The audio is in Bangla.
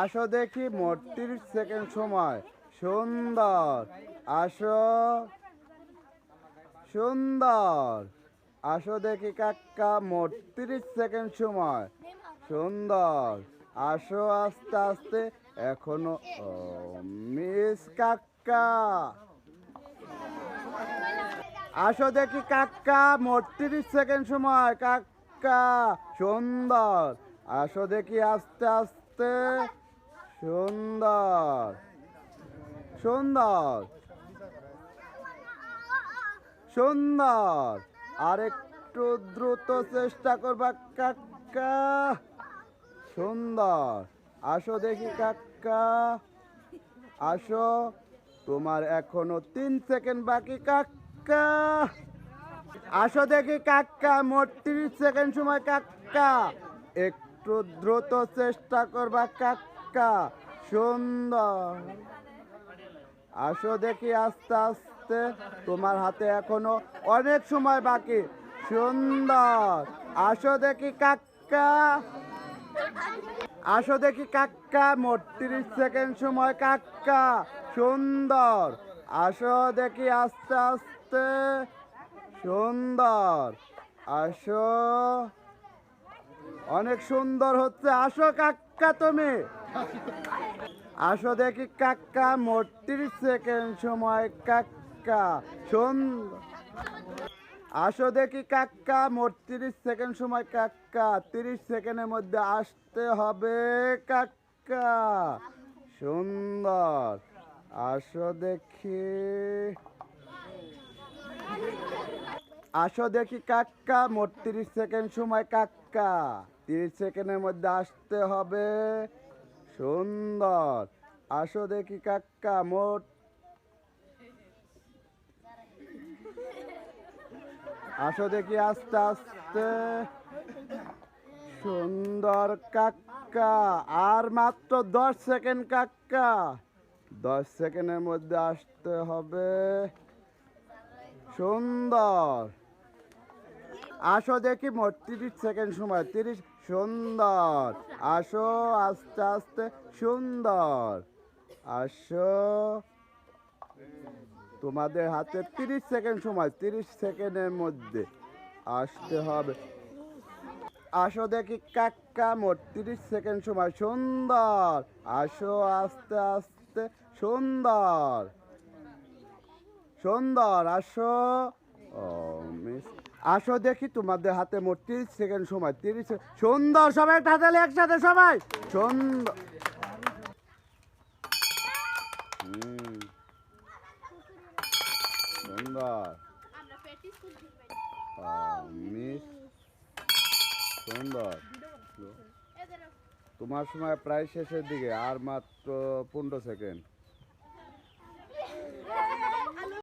আসো দেখি মোট 30 সেকেন্ড সময়। সুন্দর। আসো। সুন্দর। আসো দেখি কাক্কা মোট 30 সেকেন্ড সময়। সুন্দর। আসো আস্তে আস্তে। এখনো মিস কাক্কা। আসো দেখি কাক্কা মোট 30 সেকেন্ড সময়। কাক্কা। সুন্দর। আসো দেখি আস্তে আস্তে। সুন্দর। সুন্দর। সুন্দর। আর একটু দ্রুত চেষ্টা করবা কাক্কা। সুন্দর। আসো দেখি কাক্কা। আসো। তোমার এখনো 3 সেকেন্ড বাকি কাক্কা। আসো দেখি কাক্কা মোট 30 সেকেন্ড সময়। কাক্কা একটু দ্রুত চেষ্টা করবা কাক্কা। সুন্দর। আসো দেখি আস্তে আস্তে। তোমার হাতে এখনো অনেক সময় বাকি। সুন্দর। আসো দেখি কাক্কা। আসো দেখি কাক্কা মোট 30 সেকেন্ড সময়। কাক্কা। সুন্দর। আসো দেখি আস্তে আস্তে। সুন্দর। আসো। অনেক সুন্দর হচ্ছে। আসো কাক্কা তুমি। আসো দেখি কাক্কা মোট 30 সেকেন্ড সময়। কাক্কা। সুন্দর। আসো দেখি কাক্কা মোট 30 সেকেন্ড সময়। কাক্কা 30 সেকেন্ডের মধ্যে আসতে হবে কাক্কা। সুন্দর। আসো দেখি। আসো দেখি কাক্কা মোট 30 সেকেন্ড সময়। কাক্কা 30 সেকেন্ডের মধ্যে আসতে হবে। সুন্দর। আসো দেখি কাক্কা মোট। আসো দেখি আস্তে আস্তে। সুন্দর কাক্কা। আর মাত্র 10 সেকেন্ড কাক্কা। 10 সেকেন্ডের মধ্যে আসতে হবে। সুন্দর। আসো দেখি মোট 30 সেকেন্ড সময়। 30। সুন্দর। আসো আস্তে আস্তে। সুন্দর। আসো। তোমাদের হাতে 30 সেকেন্ড সময়। 30 সেকেন্ডের মধ্যে আসতে হবে। আসো দেখি কাক্কা মোট 30 সেকেন্ড সময়। সুন্দর। আসো আস্তে আস্তে। সুন্দর। সুন্দর। আসো। মিস। আসো দেখি তোমাদের হাতে মোট 30 সেকেন্ড সময়। 30। সুন্দর। সবাই তাহলে একসাথে সবাই। সুন্দর। সুন্দর। মিস। সুন্দর। তোমার সময় প্রায় শেষের দিকে। আর মাত্র 15 সেকেন্ড।